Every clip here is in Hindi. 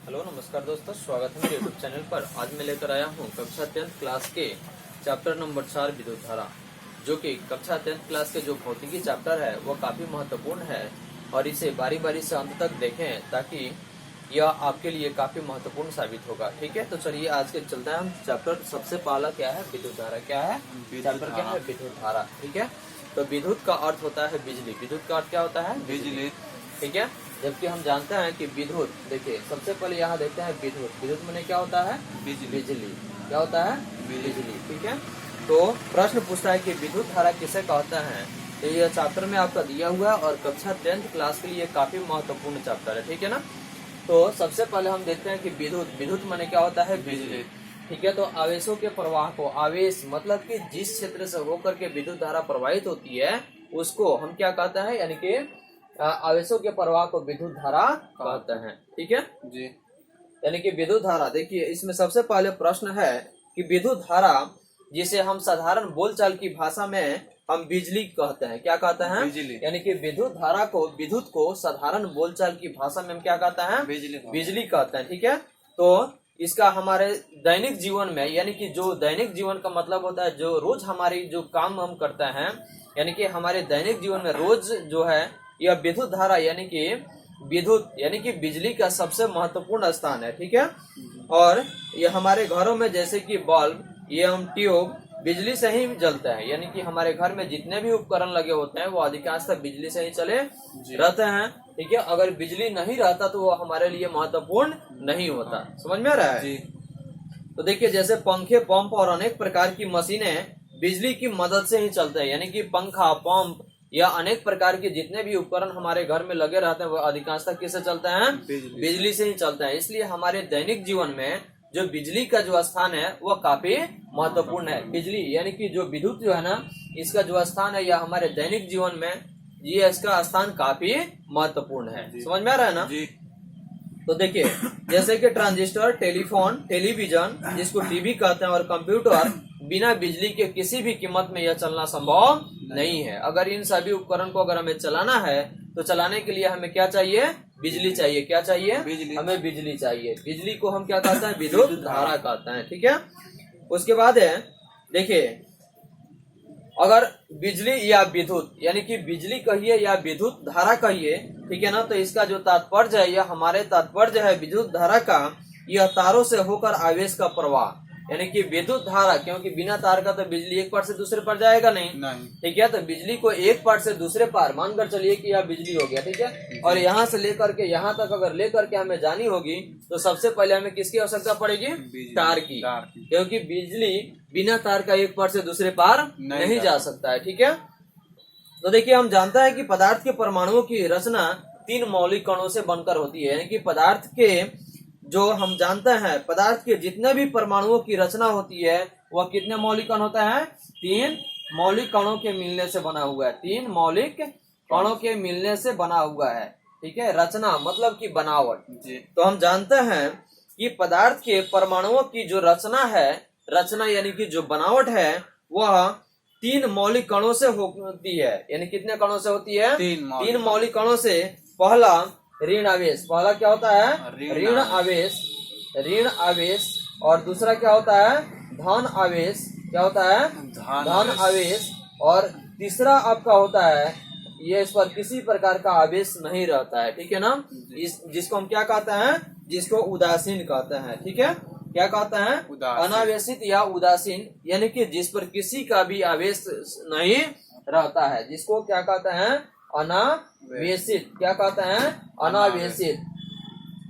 हेलो नमस्कार दोस्तों, स्वागत है मेरे यूट्यूब चैनल पर। आज मैं लेकर आया हूँ कक्षा 10th क्लास के चैप्टर नंबर 4 विद्युत धारा, जो कि कक्षा 10th क्लास के जो भौतिकी चैप्टर है वो काफी महत्वपूर्ण है और इसे बारी बारी से अंत तक देखें ताकि यह आपके लिए काफी महत्वपूर्ण साबित होगा। ठीक है, तो चलिए आज के चलते हैं हम चैप्टर। सबसे पहला क्या है? विद्युत धारा। क्या है चैप्टर? क्या है? विद्युत धारा। ठीक है, तो विद्युत का अर्थ होता है बिजली। विद्युत का अर्थ क्या होता है? बिजली। ठीक है, जबकि हम जानते हैं कि विद्युत, देखिए सबसे पहले यहाँ देखते हैं विद्युत। विद्युत में क्या होता है? बिजली। क्या होता है? बिजली। ठीक है, तो प्रश्न पूछता है कि विद्युत धारा किसे कहते हैं। तो यह चैप्टर में आपका दिया हुआ है और कक्षा 10th क्लास के लिए काफी महत्वपूर्ण चैप्टर है। ठीक है ना, तो सबसे पहले हम देखते हैं कि विद्युत माने क्या होता है? बिजली। ठीक है, तो आवेशों के प्रवाह को, आवेश मतलब कि जिस क्षेत्र से होकर के विद्युत धारा प्रवाहित होती है उसको हम क्या कहते हैं, यानी कि आवेशों के प्रवाह को विद्युत धारा कहते हैं। ठीक है जी, यानी कि विद्युत धारा। देखिए इसमें सबसे पहले प्रश्न है कि विद्युत धारा, जिसे हम साधारण बोलचाल की भाषा में हम बिजली कहते हैं। क्या कहते हैं? बिजली। यानी कि विद्युत धारा को, विद्युत को साधारण बोलचाल की भाषा में हम क्या कहते हैं? बिजली कहते हैं। ठीक है, तो इसका हमारे दैनिक जीवन में, यानी कि जो दैनिक जीवन का मतलब होता है जो रोज हमारी जो काम हम करते हैं, यानी कि हमारे दैनिक जीवन में रोज जो है यह विद्युत धारा, यानी कि विद्युत यानी कि बिजली का सबसे महत्वपूर्ण स्थान है। ठीक है, और ये हमारे घरों में जैसे कि बल्ब एवं ट्यूब बिजली से ही जलते हैं। यानी कि हमारे घर में जितने भी उपकरण लगे होते हैं वो अधिकांशतः बिजली से ही चले रहते हैं। ठीक है, अगर बिजली नहीं रहता तो वो हमारे लिए महत्वपूर्ण नहीं होता। समझ में आ रहा है जी? तो देखिए जैसे पंखे, पंप और अनेक प्रकार की मशीनें बिजली की मदद से ही चलते हैं। यानी कि पंखा, पंप या अनेक प्रकार के जितने भी उपकरण हमारे घर में लगे रहते हैं वो अधिकांशतः किससे चलते हैं? बिजली से ही चलते हैं। इसलिए हमारे दैनिक जीवन में जो बिजली का जो स्थान है वह काफी महत्वपूर्ण है। बिजली यानी कि जो विद्युत जो है ना, इसका जो स्थान है यह हमारे दैनिक जीवन में ये इसका स्थान काफी महत्वपूर्ण है। समझ में आ रहा है ना जी? तो देखिए जैसे कि ट्रांजिस्टर, टेलीफोन, टेलीविजन जिसको टीवी कहते हैं, और कंप्यूटर, बिना बिजली के किसी भी कीमत में यह चलना संभव नहीं है। अगर इन सभी उपकरण को अगर हमें चलाना है तो चलाने के लिए हमें क्या चाहिए? बिजली चाहिए। क्या चाहिए? बिजली। हमें बिजली चाहिए। बिजली को हम क्या कहते हैं? विद्युत धारा कहते हैं। ठीक है, उसके बाद है देखिए, अगर बिजली या विद्युत, यानी कि बिजली कहिए या विद्युत धारा कहिए, ठीक है ना, तो इसका जो तात्पर्य है, यह हमारे तात्पर्य है विद्युत धारा का, यह तारों से होकर आवेश का प्रवाह। यानी कि विद्युत धारा, क्योंकि बिना तार का तो बिजली एक पार से दूसरे पर जाएगा नहीं। ठीक है, तो बिजली को एक पार से दूसरे पार, मानकर चलिए कि यह बिजली हो गया। ठीक है, और यहाँ से लेकर के यहाँ तक अगर लेकर के हमें जानी होगी तो सबसे पहले हमें किसकी आवश्यकता पड़ेगी? तार की, क्योंकि बिजली बिना तार का एक पार से दूसरे पार नहीं जा सकता है। ठीक है, तो देखिए हम जानते हैं कि पदार्थ के परमाणुओं की रचना 3 मौलिक कणों से बनकर होती है। यानी कि पदार्थ के, जो हम जानते हैं पदार्थ के जितने भी परमाणुओं की रचना होती है वह कितने मौलिक कण होता है? 3 मौलिक कणों के मिलने से बना हुआ है। 3 मौलिक कणों के मिलने से बना हुआ है। ठीक है, रचना मतलब कि बनावट जी। तो हम जानते हैं कि पदार्थ के परमाणुओं की जो रचना है, रचना यानी कि जो बनावट है, वह 3 मौलिक कणों से होती है। यानी कितने कणों से होती है? 3 मौलिक कणों से। पहला ऋण आवेश, पहला क्या होता है? ऋण आवेश, ऋण आवेश। और दूसरा क्या होता है? धन आवेश। क्या होता है? धन आवेश। और तीसरा आपका होता है, ये इस पर किसी प्रकार का आवेश नहीं रहता है। ठीक है ना, जिसको हम क्या कहते हैं? जिसको उदासीन कहते हैं। ठीक है, क्या कहते हैं? अनावेशित या उदासीन, यानी कि जिस पर किसी का भी आवेश नहीं रहता है, जिसको क्या कहते हैं? अनावेशित। क्या कहते हैं? अनावेशित।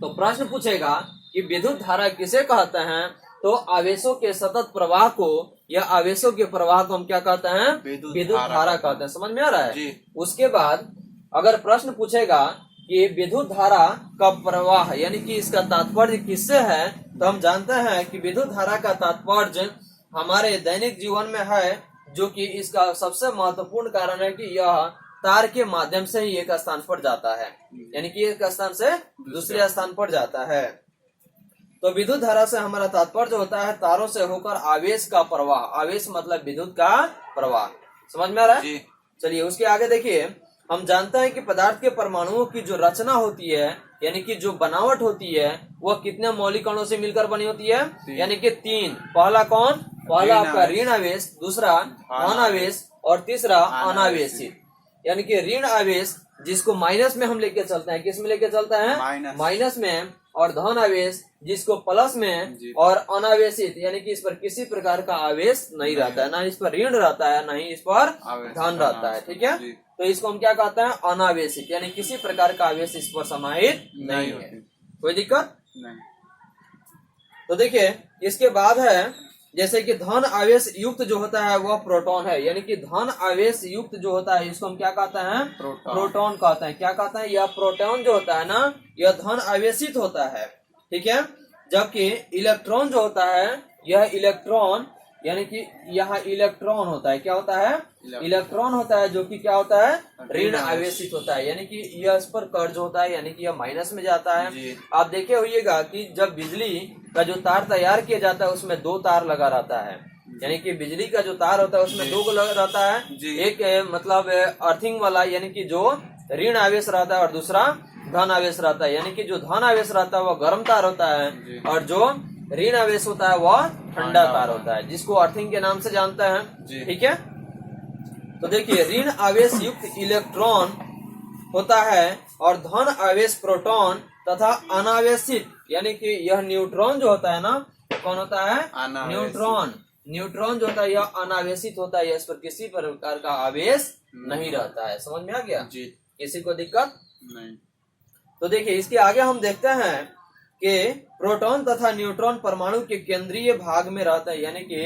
तो प्रश्न पूछेगा कि विद्युत धारा किसे कहते हैं, तो आवेशों के सतत प्रवाह को या आवेशों के प्रवाह को हम क्या कहते हैं? विद्युत धारा कहते हैं। समझ में आ रहा है जी? उसके बाद अगर प्रश्न पूछेगा कि विद्युत धारा का प्रवाह यानी कि इसका तात्पर्य किससे है, तो हम जानते हैं कि विद्युत धारा का तात्पर्य हमारे दैनिक जीवन में है, जो कि इसका सबसे महत्वपूर्ण कारण है कि यह तार के माध्यम से ही एक स्थान पर जाता है। यानी कि एक स्थान से दूसरे स्थान पर जाता है। तो विद्युत धारा से हमारा तात्पर्य होता है तारों से होकर आवेश का प्रवाह। आवेश मतलब विद्युत का प्रवाह। समझ में आ रहा है? चलिए उसके आगे देखिए, हम जानते हैं कि पदार्थ के परमाणुओं की जो रचना होती है यानी कि जो बनावट होती है वह कितने मौलिक कणों से मिलकर बनी होती है, यानी कि 3। पहला कौन? पहला आपका ऋण आवेश, दूसरा धन आवेश और तीसरा अनावेशित। यानी कि ऋण आवेश जिसको माइनस में हम लेके चलते हैं, किस में लेके चलते हैं? माइनस में। और धन आवेश जिसको प्लस में, और अनावेशित यानी कि इस पर किसी प्रकार का आवेश नहीं रहता है, ना इस पर ऋण रहता है ना ही इस पर धन रहता है। ठीक है, तो इसको हम क्या कहते हैं? अनावेशित, यानी किसी प्रकार का आवेश इस पर समाहित नहीं है। कोई दिक्कत नहीं। तो देखिए इसके बाद है जैसे कि धन आवेश युक्त जो होता है वह प्रोटॉन है, यानी कि धन आवेश युक्त जो होता है इसको हम क्या कहते हैं? प्रोटॉन कहते हैं। क्या कहते हैं? यह प्रोटॉन जो होता है ना, यह धन आवेशित होता है। ठीक है, जबकि इलेक्ट्रॉन जो होता है, यह इलेक्ट्रॉन यानी कि यहाँ इलेक्ट्रॉन होता है, क्या होता है? इलेक्ट्रॉन होता है, जो कि क्या होता है? ऋण आवेशित होता है, यानी कि यह इस पर कर्ज होता है, यानी कि यह माइनस में जाता है। आप देखे होइएगा कि जब बिजली का जो तार तैयार किया जाता है उसमें 2 तार लगा रहता है, यानी कि बिजली का जो तार होता है उसमें 2 लगा रहता है। एक मतलब अर्थिंग वाला, यानी कि जो ऋण आवेश रहता है, और दूसरा धन आवेश रहता है, यानी कि जो धन आवेश रहता है वह गर्म तार होता है, और जो ऋण आवेश होता है वह ठंडा तार होता है, जिसको अर्थिंग के नाम से जानते हैं। ठीक है, तो देखिए ऋण आवेश युक्त इलेक्ट्रॉन होता है और धन आवेश प्रोटॉन तथा अनावेशित यानी कि यह न्यूट्रॉन जो होता है ना, कौन होता है? न्यूट्रॉन। न्यूट्रॉन जो होता है यह अनावेशित होता है, इस पर किसी प्रकार का आवेश नहीं रहता है। समझ में आ गया? किसी को दिक्कत नहीं। तो देखिए इसके आगे हम देखते हैं कि प्रोटॉन तथा न्यूट्रॉन परमाणु के केंद्रीय भाग में रहता है, यानी कि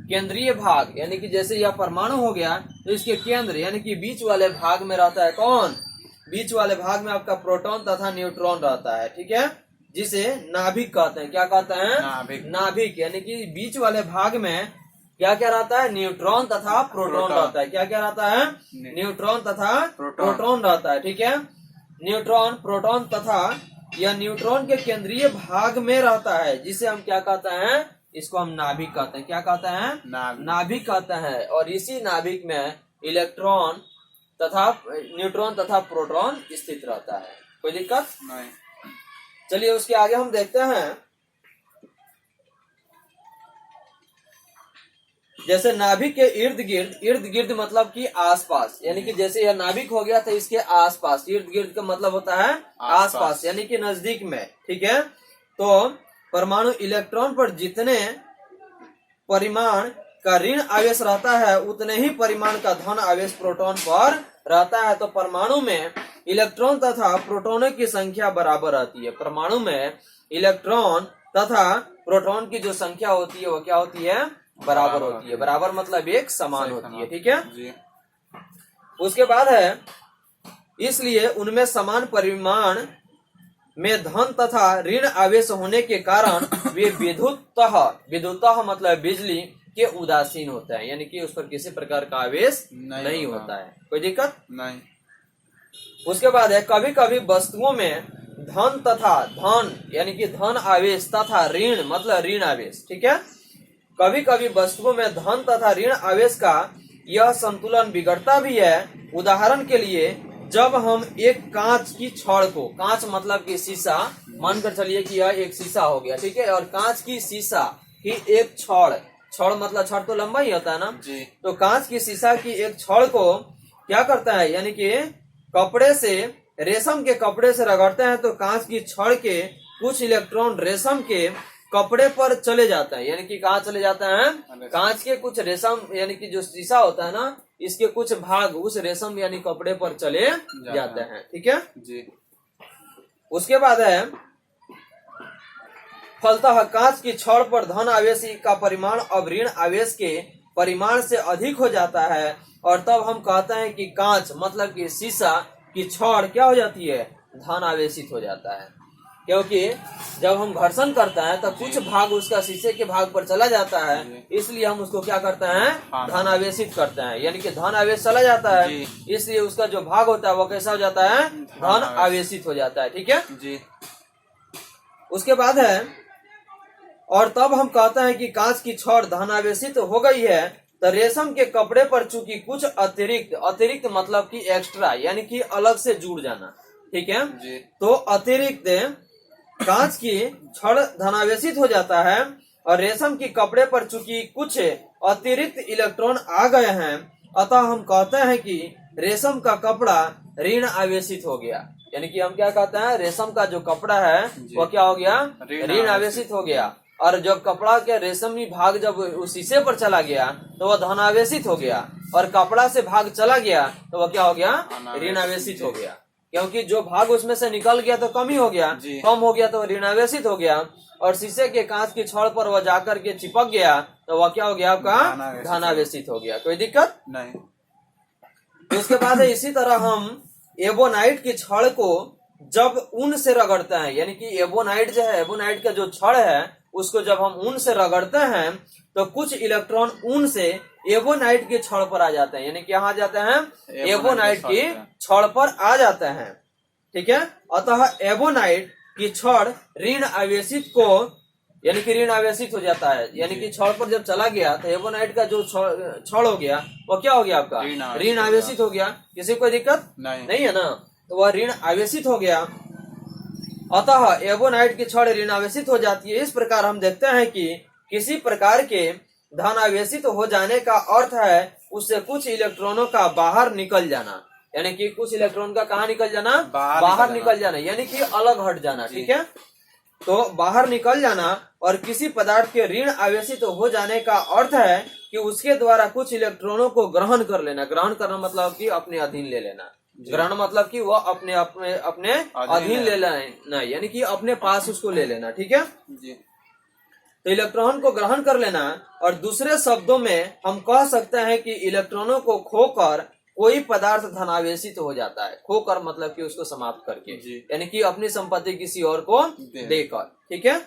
केंद्रीय भाग, यानी कि जैसे यह परमाणु हो गया तो इसके केंद्र यानी कि बीच वाले भाग में रहता है। कौन? बीच वाले भाग में आपका प्रोटॉन तथा न्यूट्रॉन रहता है। ठीक है, जिसे नाभिक कहते हैं। क्या कहते हैं? नाभिक, यानी कि बीच वाले भाग में क्या क्या रहता है? न्यूट्रॉन तथा प्रोटॉन रहता है। क्या क्या रहता है? न्यूट्रॉन तथा प्रोटॉन रहता है। ठीक है, न्यूट्रॉन, प्रोटॉन तथा यह न्यूट्रॉन के केंद्रीय भाग में रहता है, जिसे हम क्या कहते हैं? इसको हम नाभिक कहते हैं। क्या कहते हैं? नाभिक कहते हैं। और इसी नाभिक में इलेक्ट्रॉन तथा न्यूट्रॉन तथा प्रोटॉन स्थित रहता है। कोई दिक्कत नहीं। चलिए उसके आगे हम देखते हैं, जैसे नाभिक के इर्द गिर्द मतलब कि आसपास, यानी कि जैसे यह नाभिक हो गया तो इसके आसपास, इर्द गिर्द का मतलब होता है आसपास, यानी कि नजदीक में। ठीक है, तो परमाणु इलेक्ट्रॉन पर जितने परिमाण का ऋण आवेश रहता है उतने ही परिमाण का धन आवेश प्रोटॉन पर रहता है। तो परमाणु में इलेक्ट्रॉन तथा प्रोटॉनों की संख्या बराबर रहती है। परमाणु में इलेक्ट्रॉन तथा प्रोटॉन की जो संख्या होती है वो क्या होती है? बराबर होती है। बराबर मतलब एक समान होती है। ठीक है, उसके बाद है इसलिए उनमें समान परिमाण में धन तथा ऋण आवेश होने के कारण वे विद्युतः मतलब बिजली के उदासीन होते हैं, यानी कि उस पर किसी प्रकार का आवेश नहीं होता है। कोई दिक्कत नहीं। उसके बाद है कभी कभी वस्तुओं में धन तथा धन यानी कि धन आवेश तथा ऋण मतलब ऋण आवेश। ठीक है, कभी कभी वस्तुओं में धन तथा ऋण आवेश का यह संतुलन बिगड़ता भी है। उदाहरण के लिए जब हम एक कांच की छड़ को, कांच मतलब कि शीशा, मानकर चलिए कि यह एक शीशा हो गया। ठीक है, और कांच की शीशा की एक छड़ मतलब छड़ तो लंबा ही होता है ना जी। तो कांच की शीशा की एक छड़ को क्या करता है, यानी कि कपड़े से, रेशम के कपड़े से रगड़ते हैं तो कांच की छड़ के कुछ इलेक्ट्रॉन रेशम के कपड़े पर चले जाता है। यानी कि कहाँ चले जाता है? कांच के कुछ रेशम यानी कि जो शीशा होता है ना, इसके कुछ भाग उस रेशम यानी कपड़े पर चले जाते हैं। ठीक है जी। उसके बाद है फलतः कांच की छड़ पर धन आवेश का परिमाण अब ऋण आवेश के परिमाण से अधिक हो जाता है, और तब हम कहते हैं कि कांच मतलब कि शीशा की छड़ क्या हो जाती है? धन आवेशित हो जाता है। क्योंकि जब हम घर्षण करते हैं तब कुछ भाग उसका शीशे के भाग पर चला जाता है, इसलिए हम उसको क्या करते हैं? धन आवेशित करते हैं। यानी कि धन आवेश चला जाता है, इसलिए उसका जो भाग होता है वो कैसा हो जाता है? धन आवेशित हो जाता है। ठीक है जी। उसके बाद है और तब हम कहते हैं कि कांच की छड़ धन आवेशित हो गई है, तो रेशम के कपड़े पर चूंकि कुछ अतिरिक्त मतलब कि एक्स्ट्रा यानी कि अलग से जुड़ जाना, ठीक है जी। तो अतिरिक्त कांच की छड़ धनावेशित हो जाता है और रेशम की कपड़े पर चूंकि कुछ अतिरिक्त इलेक्ट्रॉन आ गए हैं, अतः हम कहते हैं कि रेशम का कपड़ा ऋण आवेशित हो गया। यानी कि हम क्या कहते हैं, रेशम का जो कपड़ा है वो क्या हो गया, ऋण आवेशित हो गया। और जब कपड़ा के रेशमी भाग जब उस शीशे पर चला गया तो वह धनावेशित हो गया, और कपड़ा से भाग चला गया तो वह क्या हो गया, ऋण आवेशित हो गया। क्योंकि जो भाग उसमें से निकल गया तो कम ही हो गया, कम हो गया तो ऋणावेशित हो गया, और शीशे के कांच की छड़ पर वह जाकर के चिपक गया तो वह क्या हो गया, आपका धनावेशित हो गया। कोई दिक्कत नहीं। तो उसके बाद इसी तरह हम एबोनाइट की छड़ को जब ऊन से रगड़ते हैं, यानी कि एबोनाइट जो है, एबोनाइट का जो छड़ है उसको जब हम ऊन से रगड़ते हैं तो कुछ इलेक्ट्रॉन ऊन से एबोनाइट की छड़ पर आ जाते हैं, यानी कि यहाँ जाते हैं एबोनाइट की छड़ पर आ जाते हैं। ठीक है, अतः एबोनाइट की छड़ ऋण आवेशित को, यानी कि ऋण आवेशित हो जाता है, यानी कि छड़ पर जब चला गया तो एबोनाइट का जो छड़ हो गया वो क्या हो गया, आपका ऋण आवेशित हो गया। किसी को दिक्कत नहीं है ना, तो वह ऋण आवेशित हो गया, अतः एबोनाइट की छड़ ऋण आवेशित हो जाती है। इस प्रकार हम देखते हैं कि किसी प्रकार के धन आवेशित हो जाने का अर्थ है उससे कुछ इलेक्ट्रॉनों का बाहर निकल जाना, यानी कि कुछ इलेक्ट्रॉन का कहाँ निकल जाना, बाहर निकल जाना, यानी कि अलग हट जाना। ठीक है, तो बाहर निकल जाना और किसी पदार्थ के ऋण आवेशित हो जाने का अर्थ है कि उसके द्वारा कुछ इलेक्ट्रॉनों को ग्रहण कर लेना। ग्रहण करना मतलब कि अपने अधीन ले लेना, ग्रहण मतलब कि वह अपने अपने अपने अधीन ले लेना, यानी कि अपने पास उसको ले लेना। ठीक है जी। तो इलेक्ट्रॉन को ग्रहण कर लेना, और दूसरे शब्दों में हम कह सकते हैं कि इलेक्ट्रॉनों को खोकर कोई पदार्थ धनावेशित हो जाता है। खोकर मतलब कि उसको समाप्त करके, यानी कि अपनी संपत्ति किसी और को देकर। ठीक है,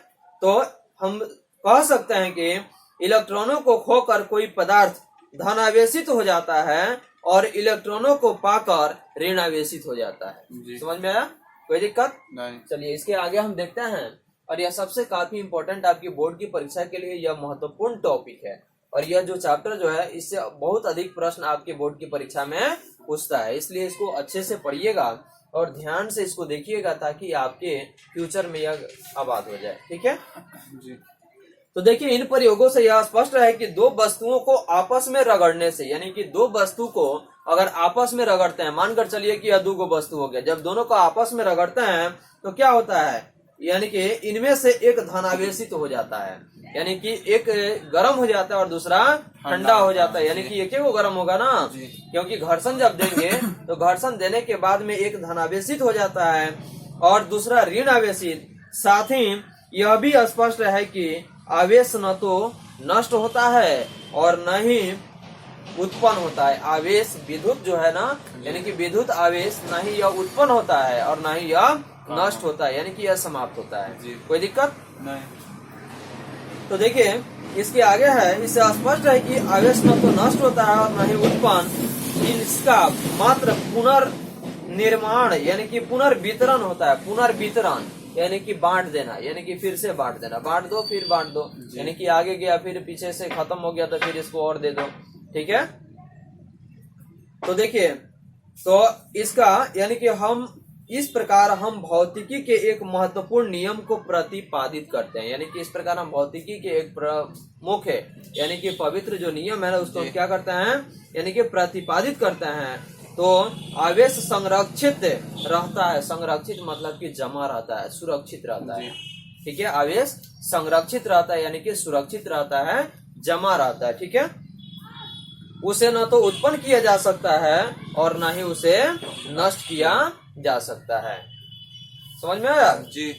तो हम कह सकते हैं कि इलेक्ट्रॉनों को खोकर कोई पदार्थ धनावेशित हो जाता है और इलेक्ट्रॉनों को पाकर ऋणावेशित हो जाता है। समझ में आया, कोई दिक्कत नहीं। चलिए इसके आगे हम देखते हैं, और यह सबसे काफी इम्पोर्टेंट आपकी बोर्ड की परीक्षा के लिए यह महत्वपूर्ण टॉपिक है, और यह जो चैप्टर जो है इससे बहुत अधिक प्रश्न आपके बोर्ड की परीक्षा में पूछता है, इसलिए इसको अच्छे से पढ़िएगा और ध्यान से इसको देखिएगा ताकि आपके फ्यूचर में यह आबाद हो जाए। ठीक है जी। तो देखिए इन प्रयोगों से यह स्पष्ट है कि दो वस्तुओं को आपस में रगड़ने से, यानी कि दो वस्तु को अगर आपस में रगड़ते हैं, मानकर चलिए कि यह दो वस्तु हो गया, जब दोनों को आपस में रगड़ते हैं तो क्या होता है, यानी कि इनमें से एक धनावेशित हो जाता है, यानी कि एक गर्म हो जाता है और दूसरा ठंडा हो जाता है, यानी कि एक को गर्म होगा ना, क्योंकि घर्षण जब देंगे तो घर्षण देने के बाद में एक धनावेशित हो जाता है और दूसरा ऋण आवेशित। साथ ही यह भी स्पष्ट है कि आवेश न तो नष्ट होता है और न ही उत्पन्न होता है। आवेश विद्युत जो है ना, यानी कि विद्युत आवेश न ही यह उत्पन्न होता है और न ही यह नष्ट होता है, यानी कि यह समाप्त होता है। कोई दिक्कत नहीं। तो देखिए इसके आगे है, इससे स्पष्ट है कि आवेश न तो नष्ट होता है और न ही उत्पन्न, इसका मात्र पुनर्निर्माण यानी कि पुनर्वितरण होता है। पुनर्वितरण यानी कि बांट देना, यानी कि फिर से बांट देना, बांट दो फिर बांट दो, यानी कि आगे गया फिर पीछे से खत्म हो गया तो फिर इसको और दे दो। ठीक है, तो देखिए तो इसका यानी कि हम इस प्रकार हम भौतिकी के एक महत्वपूर्ण नियम को प्रतिपादित करते हैं, यानी कि इस प्रकार हम भौतिकी के एक प्रमुख है यानी कि पवित्र जो नियम है उसको क्या करते हैं, यानी कि प्रतिपादित करते हैं। तो आवेश संरक्षित रहता है, संरक्षित मतलब कि जमा रहता है, सुरक्षित रहता है। ठीक है, आवेश संरक्षित रहता है यानी कि सुरक्षित रहता है, जमा रहता है। ठीक है, उसे न तो उत्पन्न किया जा सकता है और न ही उसे नष्ट किया जा सकता है। समझ में आया जी।